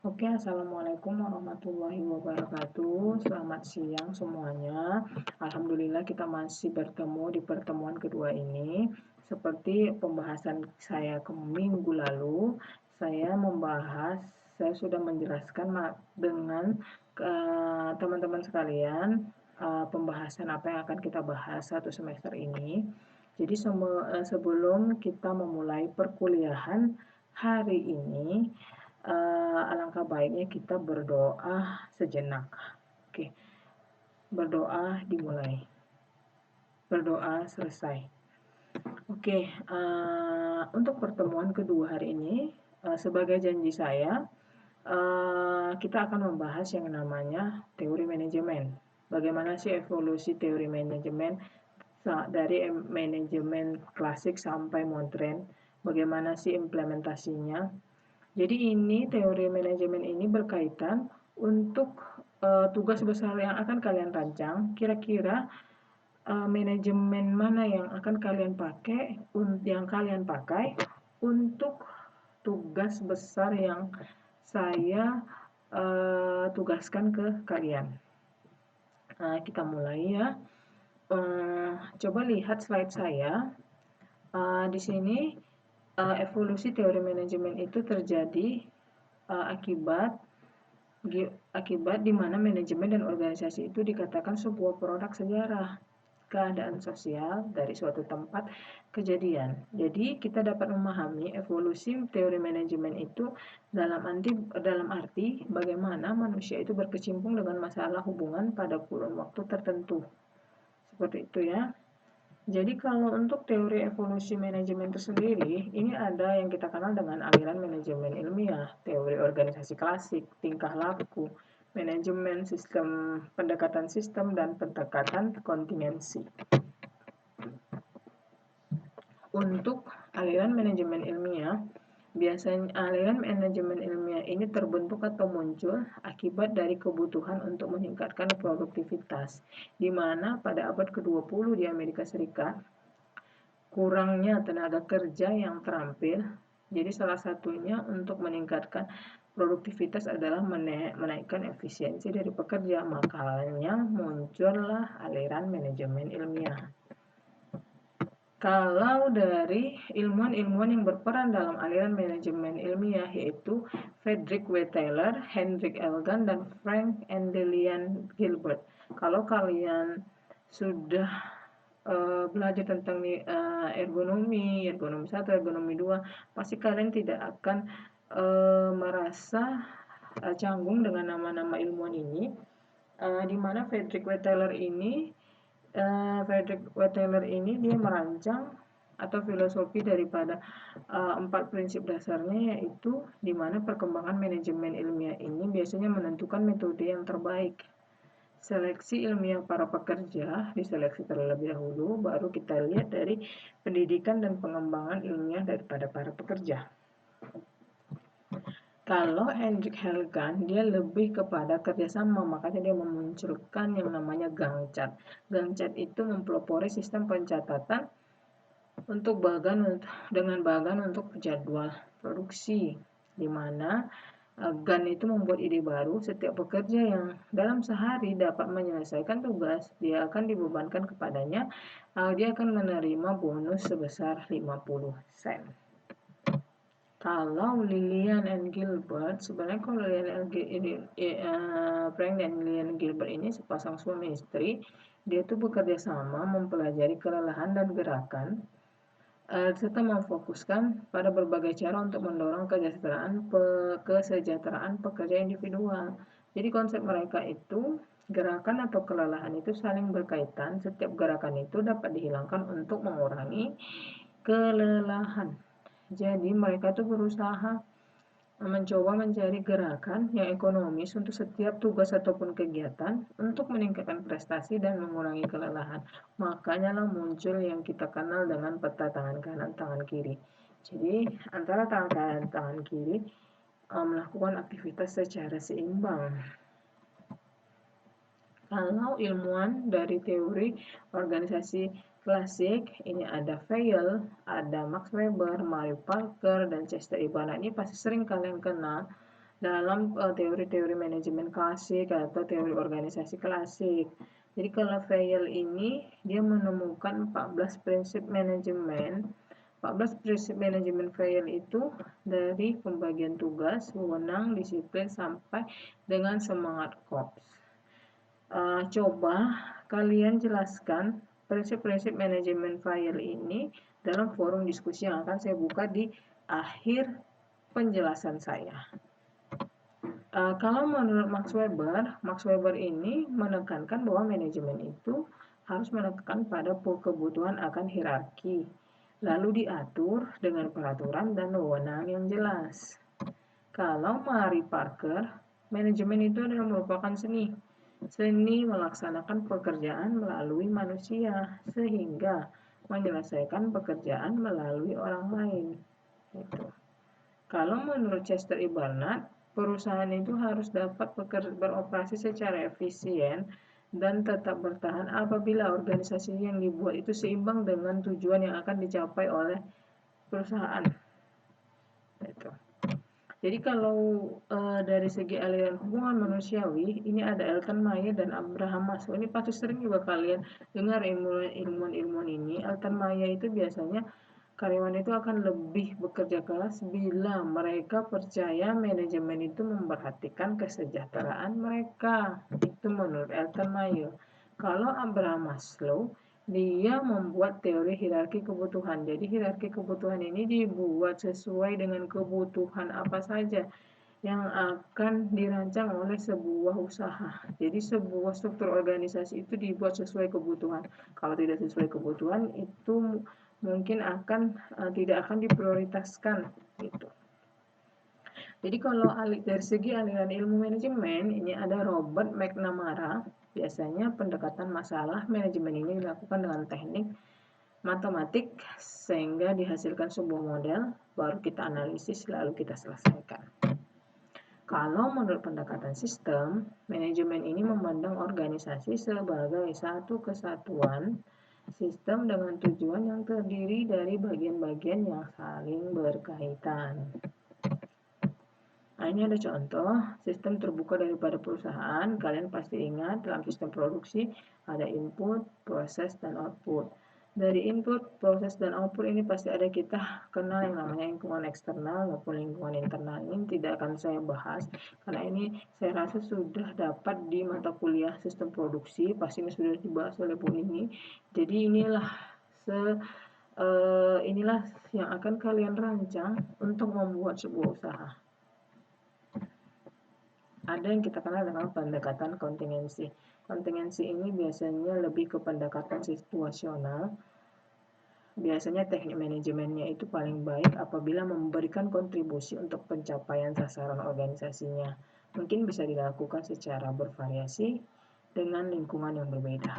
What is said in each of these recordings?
Oke, Assalamualaikum warahmatullahi wabarakatuh. Selamat siang semuanya. Alhamdulillah kita masih bertemu di pertemuan kedua ini. Seperti pembahasan saya ke minggu lalu, saya sudah menjelaskan dengan teman-teman sekalian pembahasan apa yang akan kita bahas satu semester ini. Jadi sebelum kita memulai perkuliahan hari ini, alangkah baiknya kita berdoa sejenak. Oke, berdoa dimulai. Berdoa selesai. Oke, untuk pertemuan kedua hari ini, sebagai janji saya, kita akan membahas yang namanya teori manajemen. Bagaimana sih evolusi teori manajemen dari manajemen klasik sampai modern? Bagaimana sih implementasinya? Jadi ini teori manajemen ini berkaitan untuk tugas besar yang akan kalian rancang. Kira-kira manajemen mana yang akan kalian pakai untuk tugas besar yang saya tugaskan ke kalian. Kita mulai ya. Coba lihat slide saya. Di sini evolusi teori manajemen itu terjadi akibat di mana manajemen dan organisasi itu dikatakan sebuah produk sejarah keadaan sosial dari suatu tempat kejadian. Jadi kita dapat memahami evolusi teori manajemen itu dalam arti bagaimana manusia itu berkecimpung dengan masalah hubungan pada kurun waktu tertentu. Seperti itu ya. Jadi kalau untuk teori evolusi manajemen itu sendiri, ini ada yang kita kenal dengan aliran manajemen ilmiah, teori organisasi klasik, tingkah laku, manajemen sistem, pendekatan sistem, dan pendekatan kontingensi. Untuk aliran manajemen ilmiah, biasanya aliran manajemen ilmiah ini terbentuk atau muncul akibat dari kebutuhan untuk meningkatkan produktivitas, di mana pada abad ke-20 di Amerika Serikat, kurangnya tenaga kerja yang terampil. Jadi salah satunya untuk meningkatkan produktivitas adalah menaikkan efisiensi dari pekerja. Makanya muncullah aliran manajemen ilmiah. Kalau dari ilmuwan-ilmuwan yang berperan dalam aliran manajemen ilmiah yaitu Frederick W. Taylor, Hendrik Elgan, dan Frank Endelian Gilbert. Kalau kalian sudah belajar tentang ergonomi 1, ergonomi 2, pasti kalian tidak akan merasa canggung dengan nama-nama ilmuwan ini, di mana Frederick W. Taylor ini dia merancang atau filosofi daripada 4 prinsip dasarnya, yaitu di mana perkembangan manajemen ilmiah ini biasanya menentukan metode yang terbaik. Seleksi ilmiah para pekerja diseleksi terlebih dahulu, baru kita lihat dari pendidikan dan pengembangan ilmiah daripada para pekerja. Kalau Hendrik Helgan, dia lebih kepada kerjasama, makanya dia memunculkan yang namanya Gantt chart. Gantt chart itu mempelopori sistem pencatatan dengan bagan untuk jadwal produksi, di mana Gantt itu membuat ide baru. Setiap pekerja yang dalam sehari dapat menyelesaikan tugas, dia akan dibebankan kepadanya, dia akan menerima bonus sebesar 50 sen. Kalau Lillian and Gilbert, sebenarnya kalau Frank dan Lillian Gilbert ini sepasang suami istri, dia tuh bekerja sama mempelajari kelelahan dan gerakan, serta memfokuskan pada berbagai cara untuk mendorong kesejahteraan pekerja individual. Jadi konsep mereka itu, gerakan atau kelelahan itu saling berkaitan. Setiap gerakan itu dapat dihilangkan untuk mengurangi kelelahan. Jadi mereka tuh berusaha mencoba mencari gerakan yang ekonomis untuk setiap tugas ataupun kegiatan untuk meningkatkan prestasi dan mengurangi kelelahan. Makanya lah muncul yang kita kenal dengan peta tangan kanan, tangan kiri. Jadi antara tangan kanan dan tangan kiri melakukan aktivitas secara seimbang. Kalau ilmuwan dari teori organisasi klasik, ini ada Weil, ada Max Weber, Mary Parker, dan Chester Ibana. Ini pasti sering kalian kenal dalam teori-teori manajemen klasik atau teori organisasi klasik. Jadi kalau Vail ini dia menemukan 14 prinsip manajemen. 14 prinsip manajemen Vail itu dari pembagian tugas, wewenang, disiplin sampai dengan semangat korps. Coba kalian jelaskan prinsip-prinsip manajemen Vail ini dalam forum diskusi yang akan saya buka di akhir penjelasan saya. Kalau menurut Max Weber ini menekankan bahwa manajemen itu harus menekan pada kebutuhan akan hierarki, lalu diatur dengan peraturan dan wewenang yang jelas. Kalau Mary Parker, manajemen itu adalah merupakan seni melaksanakan pekerjaan melalui manusia sehingga menyelesaikan pekerjaan melalui orang lain. Gitu. Kalau menurut Chester E. Barnard, perusahaan itu harus dapat beroperasi secara efisien dan tetap bertahan apabila organisasi yang dibuat itu seimbang dengan tujuan yang akan dicapai oleh perusahaan. Itu. Jadi kalau dari segi aliran hubungan manusiawi, ini ada Elton Mayer dan Abraham Maslow. Ini pasti sering juga kalian dengar ilmuwan ini. Elton Mayer itu biasanya karyawan itu akan lebih bekerja keras bila mereka percaya manajemen itu memperhatikan kesejahteraan mereka. Itu menurut Elton Mayer. Kalau Abraham Maslow, dia membuat teori hierarki kebutuhan. Jadi hierarki kebutuhan ini dibuat sesuai dengan kebutuhan apa saja yang akan dirancang oleh sebuah usaha. Jadi sebuah struktur organisasi itu dibuat sesuai kebutuhan. Kalau tidak sesuai kebutuhan itu mungkin tidak akan diprioritaskan gitu. Jadi kalau dari segi aliran ilmu manajemen ini ada Robert McNamara. Biasanya pendekatan masalah manajemen ini dilakukan dengan teknik matematik sehingga dihasilkan sebuah model, baru kita analisis lalu kita selesaikan. Kalau menurut pendekatan sistem, manajemen ini memandang organisasi sebagai satu kesatuan sistem dengan tujuan yang terdiri dari bagian-bagian yang saling berkaitan. Nah, ini ada contoh sistem terbuka daripada perusahaan. Kalian pasti ingat dalam sistem produksi ada input, proses, dan output. Dari input, proses, dan output ini pasti ada kita kenal yang namanya lingkungan eksternal maupun lingkungan internal. Ini tidak akan saya bahas karena ini saya rasa sudah dapat di mata kuliah sistem produksi. Pasti ini sudah dibahas oleh Bu Nini. Jadi inilah yang akan kalian rancang untuk membuat sebuah usaha. Ada yang kita kenal dengan pendekatan kontingensi. Kontingensi ini biasanya lebih ke pendekatan situasional. Biasanya teknik manajemennya itu paling baik apabila memberikan kontribusi untuk pencapaian sasaran organisasinya. Mungkin bisa dilakukan secara bervariasi dengan lingkungan yang berbeda.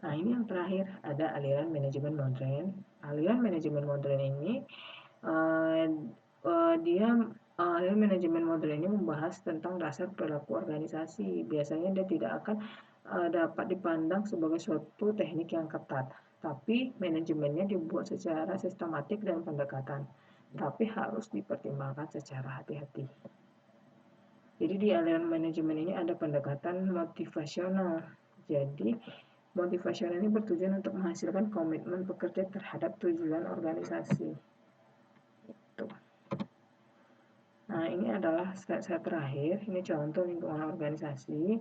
Nah, ini yang terakhir ada aliran manajemen modern. Aliran manajemen modern ini aliran manajemen modern ini membahas tentang dasar perilaku organisasi. Biasanya dia tidak akan dapat dipandang sebagai suatu teknik yang ketat, tapi manajemennya dibuat secara sistematik dan pendekatan, tapi harus dipertimbangkan secara hati-hati. Jadi di aliran manajemen ini ada pendekatan motivasional. Jadi motivasional ini bertujuan untuk menghasilkan komitmen pekerja terhadap tujuan organisasi. Nah, ini adalah slide terakhir. Ini contoh lingkungan organisasi.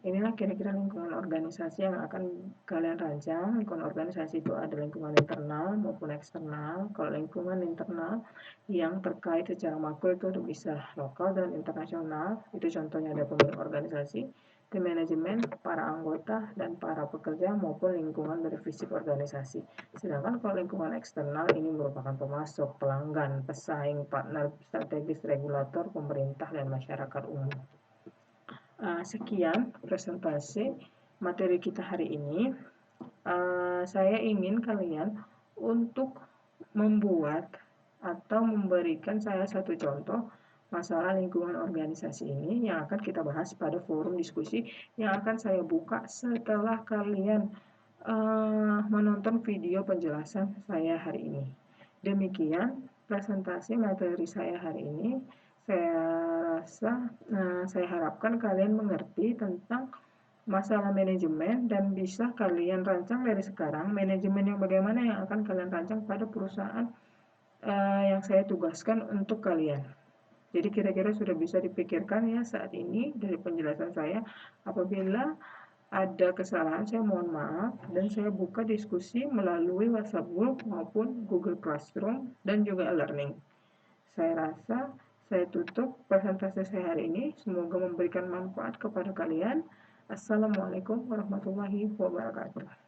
Inilah kira-kira lingkungan organisasi yang akan kalian rancang. Lingkungan organisasi itu ada lingkungan internal maupun eksternal. Kalau lingkungan internal yang terkait secara makro itu bisa lokal dan internasional. Itu contohnya ada pemilik organisasi, tim manajemen, para anggota, dan para pekerja maupun lingkungan dari fisik organisasi. Sedangkan kalau lingkungan eksternal ini merupakan pemasok, pelanggan, pesaing, partner strategis, regulator, pemerintah, dan masyarakat umum. Sekian presentasi materi kita hari ini. Saya ingin kalian untuk membuat atau memberikan saya satu contoh masalah lingkungan organisasi ini yang akan kita bahas pada forum diskusi yang akan saya buka setelah kalian menonton video penjelasan saya hari ini. Demikian presentasi materi saya hari ini. Saya rasa, saya harapkan kalian mengerti tentang masalah manajemen dan bisa kalian rancang dari sekarang manajemen yang bagaimana yang akan kalian rancang pada perusahaan yang saya tugaskan untuk kalian. Jadi kira-kira sudah bisa dipikirkan ya saat ini dari penjelasan saya. Apabila ada kesalahan saya mohon maaf dan saya buka diskusi melalui WhatsApp Group maupun Google Classroom dan juga e-learning. Saya rasa saya tutup presentasi saya hari ini. Semoga memberikan manfaat kepada kalian. Assalamualaikum warahmatullahi wabarakatuh.